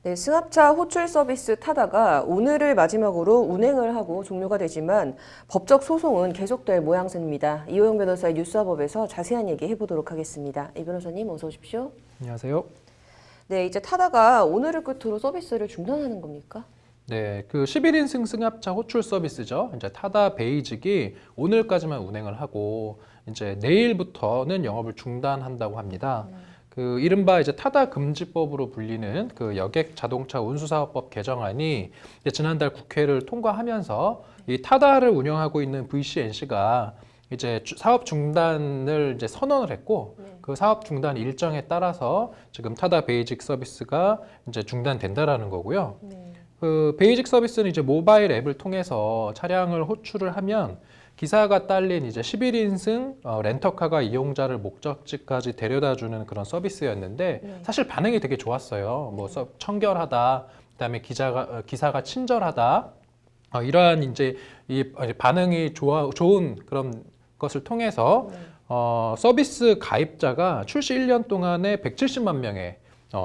네, 승합차 호출 서비스 타다가 오늘을 마지막으로 운행을 하고 종료가 되지만 법적 소송은 계속될 모양새입니다. 이호영 변호사의 뉴스화법에서 자세한 얘기 해보도록 하겠습니다. 이 변호사님 어서 오십시오. 안녕하세요. 네, 이제 타다가 오늘을 끝으로 서비스를 중단하는 겁니까? 네, 그 11인승 승합차 호출 서비스죠. 이제 타다 베이직이 오늘까지만 운행을 하고 이제 내일부터는 영업을 중단한다고 합니다. 그 이른바 이제 타다 금지법으로 불리는 그 여객 자동차 운수사업법 개정안이 이제 지난달 국회를 통과하면서 이 타다를 운영하고 있는 VCNC가 이제 사업 중단을 이제 선언을 했고 그 사업 중단 일정에 따라서 지금 타다 베이직 서비스가 이제 중단된다라는 거고요. 그 베이직 서비스는 이제 모바일 앱을 통해서 차량을 호출을 하면 기사가 딸린 이제 11인승 렌터카가 이용자를 목적지까지 데려다주는 그런 서비스였는데 사실 반응이 되게 좋았어요. 뭐 청결하다, 그다음에 기사가 친절하다, 이러한 이제 이 반응이 좋은 그런 것을 통해서 서비스 가입자가 출시 1년 동안에 170만 명에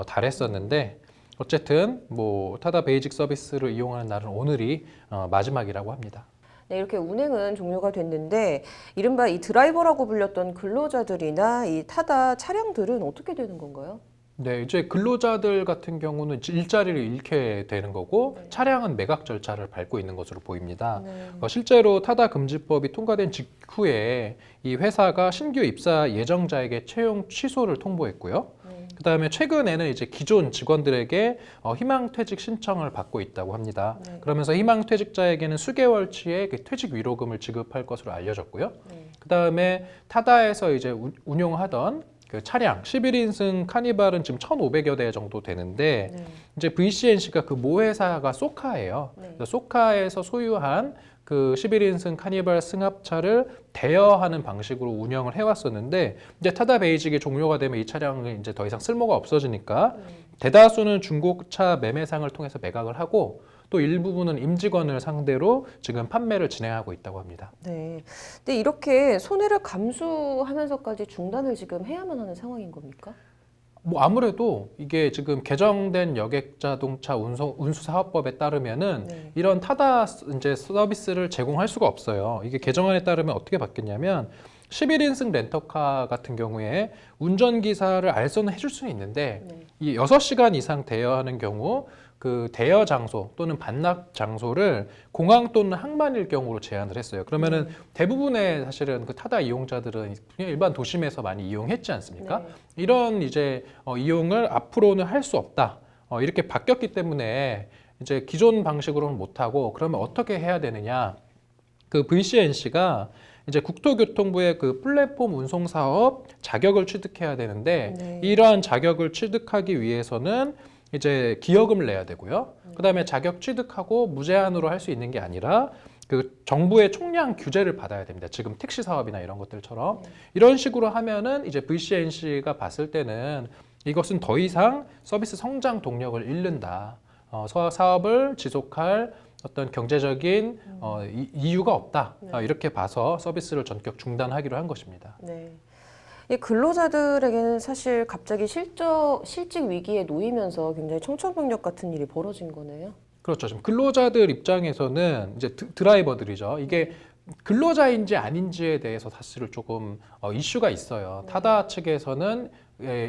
달했었는데. 어쨌든 뭐 타다 베이직 서비스를 이용하는 날은 오늘이 마지막이라고 합니다. 네, 이렇게 운행은 종료가 됐는데 이른바 이 드라이버라고 불렸던 근로자들이나 이 타다 차량들은 어떻게 되는 건가요? 네, 이제 근로자들 같은 경우는 일자리를 잃게 되는 거고 차량은 매각 절차를 밟고 있는 것으로 보입니다. 실제로 타다 금지법이 통과된 직후에 이 회사가 신규 입사 예정자에게 채용 취소를 통보했고요. 그다음에 최근에는 이제 기존 직원들에게 희망퇴직 신청을 받고 있다고 합니다. 그러면서 희망퇴직자에게는 수개월치의 그 퇴직 위로금을 지급할 것으로 알려졌고요. 그다음에 타다에서 이제 운용하던 그 차량 11인승 카니발은 지금 1,500여 대 정도 되는데 이제 VCNC가 그 모회사가 소카예요. 소카에서 소유한 그 11인승 카니발 승합차를 대여하는 방식으로 운영을 해왔었는데 이제 타다 베이직이 종료가 되면 이 차량은 이제 더 이상 쓸모가 없어지니까 대다수는 중고차 매매상을 통해서 매각을 하고 또 일부분은 임직원을 상대로 지금 판매를 진행하고 있다고 합니다. 네. 근데 이렇게 손해를 감수하면서까지 중단을 지금 해야만 하는 상황인 겁니까? 뭐 아무래도 이게 지금 개정된 여객자동차 운수사업법에 따르면은 이런 타다 이제 서비스를 제공할 수가 없어요. 이게 개정안에 따르면 어떻게 바뀌냐면 11인승 렌터카 같은 경우에 운전기사를 알선을 해줄 수는 있는데 이 6시간 이상 대여하는 경우 그 대여 장소 또는 반납 장소를 공항 또는 항만일 경우로 제한을 했어요. 그러면은 대부분의 사실은 그 타다 이용자들은 그냥 일반 도심에서 많이 이용했지 않습니까? 이런 이제 이용을 앞으로는 할 수 없다. 이렇게 바뀌었기 때문에 이제 기존 방식으로는 못하고 그러면 어떻게 해야 되느냐? 그 VCNC가 이제 국토교통부의 그 플랫폼 운송 사업 자격을 취득해야 되는데 이러한 자격을 취득하기 위해서는 이제 기여금을 내야 되고요. 그다음에 자격 취득하고 무제한으로 할 수 있는 게 아니라 그 정부의 총량 규제를 받아야 됩니다. 지금 택시 사업이나 이런 것들처럼 이런 식으로 하면은 이제 VCNC가 봤을 때는 이것은 더 이상 서비스 성장 동력을 잃는다. 사업을 지속할 어떤 경제적인 이유가 없다. 이렇게 봐서 서비스를 전격 중단하기로 한 것입니다. 네. 이 근로자들에게는 사실 갑자기 실직 위기에 놓이면서 굉장히 청천벽력 같은 일이 벌어진 거네요. 그렇죠. 지금 근로자들 입장에서는 이제 드라이버들이죠. 이게 근로자인지 아닌지에 대해서 사실 조금 이슈가 있어요. 타다 측에서는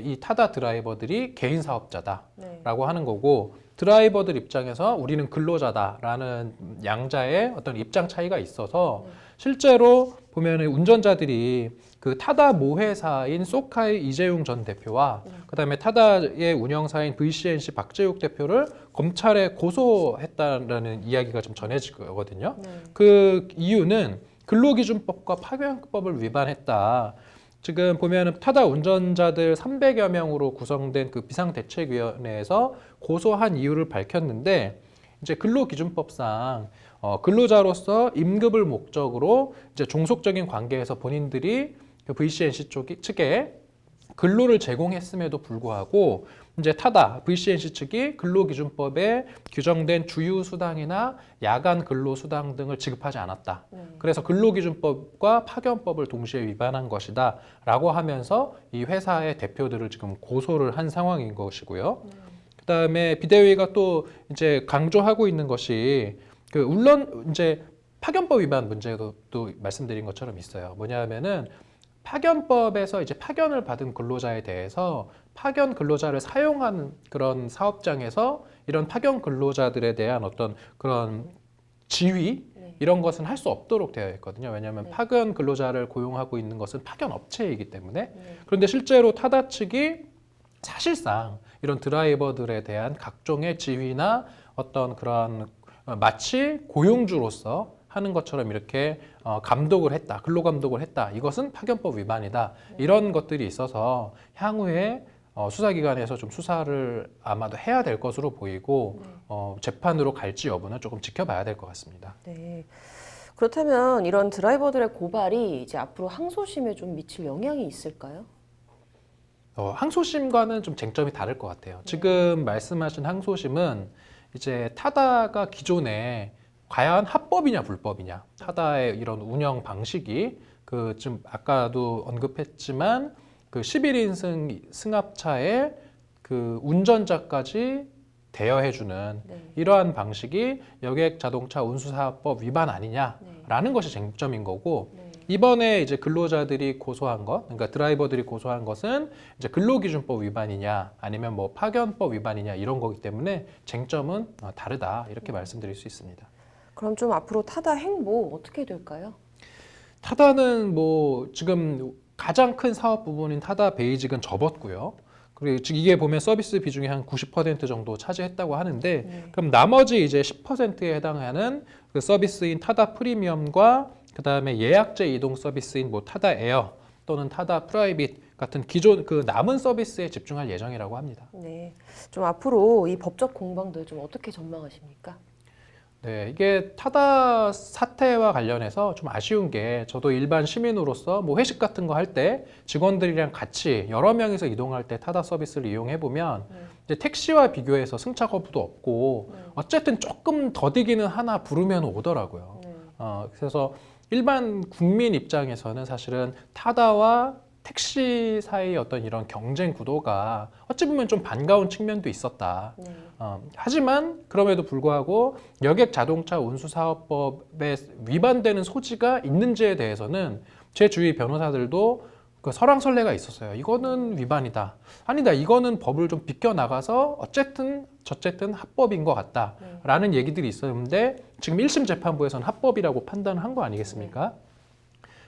이 타다 드라이버들이 개인 사업자다라고 하는 거고 드라이버들 입장에서 우리는 근로자다라는 양자의 어떤 입장 차이가 있어서 실제로 보면 운전자들이 그 타다 모회사인 소카의 이재용 전 대표와 그다음에 타다의 운영사인 VCNC 박재욱 대표를 검찰에 고소했다라는 이야기가 좀 전해지거든요. 그 이유는 근로기준법과 파견법을 위반했다. 지금 보면 타다 운전자들 300여 명으로 구성된 그 비상대책위원회에서 고소한 이유를 밝혔는데 이제 근로기준법상 근로자로서 임급을 목적으로 이제 종속적인 관계에서 본인들이 그 VCNC 측에 근로를 제공했음에도 불구하고 이제 타다 VCNC 측이 근로기준법에 규정된 주휴수당이나 야간 근로수당 등을 지급하지 않았다. 그래서 근로기준법과 파견법을 동시에 위반한 것이다 라고 하면서 이 회사의 대표들을 지금 고소를 한 상황인 것이고요. 그다음에 비대위가 또 이제 강조하고 있는 것이 물론 이제 파견법 위반 문제도 또 말씀드린 것처럼 있어요. 뭐냐면은 파견법에서 이제 파견을 받은 근로자에 대해서 파견 근로자를 사용한 그런 사업장에서 이런 파견 근로자들에 대한 어떤 그런 지위 이런 것은 할 수 없도록 되어 있거든요. 왜냐하면 파견 근로자를 고용하고 있는 것은 파견 업체이기 때문에. 그런데 실제로 타다 측이 사실상 이런 드라이버들에 대한 각종의 지위나 어떤 그런 마치 고용주로서 하는 것처럼 이렇게 감독을 했다, 근로 감독을 했다. 이것은 파견법 위반이다. 이런 것들이 있어서 향후에 수사기관에서 좀 수사를 아마도 해야 될 것으로 보이고 재판으로 갈지 여부는 조금 지켜봐야 될 것 같습니다. 네. 그렇다면 이런 드라이버들의 고발이 이제 앞으로 항소심에 좀 미칠 영향이 있을까요? 항소심과는 좀 쟁점이 다를 것 같아요. 지금 말씀하신 항소심은 이제 타다가 기존에 과연 합법이냐 불법이냐, 타다의 이런 운영 방식이 좀 아까도 언급했지만 11인 승합차에 운전자까지 대여해주는 이러한 방식이 여객자동차 운수사업법 위반 아니냐라는 것이 쟁점인 거고, 이번에 이제 근로자들이 고소한 것, 그러니까 드라이버들이 고소한 것은 이제 근로기준법 위반이냐 아니면 뭐 파견법 위반이냐 이런 거기 때문에 쟁점은 다르다 이렇게 말씀드릴 수 있습니다. 그럼 좀 앞으로 타다 행보 어떻게 될까요? 타다는 뭐 지금 가장 큰 사업 부분인 타다 베이직은 접었고요. 그리고 지금 이게 보면 서비스 비중이 한 90% 정도 차지했다고 하는데, 그럼 나머지 이제 10%에 해당하는 그 서비스인 타다 프리미엄과 그 다음에 예약제 이동 서비스인 뭐 타다 에어 또는 타다 프라이빗 같은 기존 남은 서비스에 집중할 예정이라고 합니다. 네, 좀 앞으로 이 법적 공방들 좀 어떻게 전망하십니까? 네, 이게 타다 사태와 관련해서 좀 아쉬운 게, 저도 일반 시민으로서 뭐 회식 같은 거 할 때 직원들이랑 같이 여러 명이서 이동할 때 타다 서비스를 이용해 보면 이제 택시와 비교해서 승차 거부도 없고 어쨌든 조금 더디기는 하나 부르면 오더라고요. 그래서 일반 국민 입장에서는 사실은 타다와 택시 사이의 어떤 이런 경쟁 구도가 어찌 보면 좀 반가운 측면도 있었다. 하지만 그럼에도 불구하고 여객 자동차 운수사업법에 위반되는 소지가 있는지에 대해서는 제 주위 변호사들도 설왕설래가 있었어요. 이거는 위반이다. 아니다. 이거는 법을 좀 비껴나가서 어쨌든 합법인 것 같다라는 얘기들이 있었는데, 지금 1심 재판부에서는 합법이라고 판단을 한 거 아니겠습니까?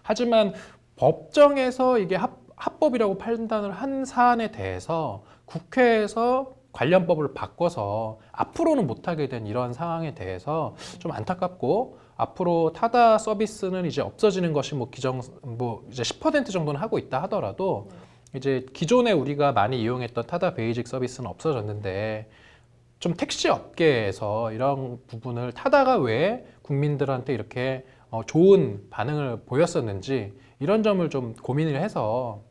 하지만 법정에서 이게 합법이라고 판단을 한 사안에 대해서 국회에서 관련 법을 바꿔서 앞으로는 못하게 된 이런 상황에 대해서 좀 안타깝고, 앞으로 타다 서비스는 이제 없어지는 것이 이제 10% 정도는 하고 있다 하더라도 이제 기존에 우리가 많이 이용했던 타다 베이직 서비스는 없어졌는데, 좀 택시 업계에서 이런 부분을 타다가 왜 국민들한테 이렇게 좋은 반응을 보였었는지 이런 점을 좀 고민을 해서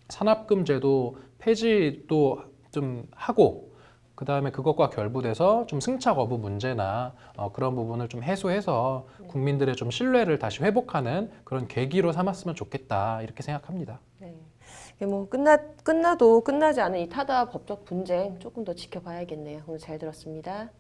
산업금 제도 폐지도 좀 하고, 그 다음에 그것과 결부돼서 좀 승차 거부 문제나 그런 부분을 좀 해소해서 국민들의 좀 신뢰를 다시 회복하는 그런 계기로 삼았으면 좋겠다 이렇게 생각합니다. 네. 뭐 끝나도 끝나지 않은 이 타다 법적 분쟁 조금 더 지켜봐야겠네요. 오늘 잘 들었습니다.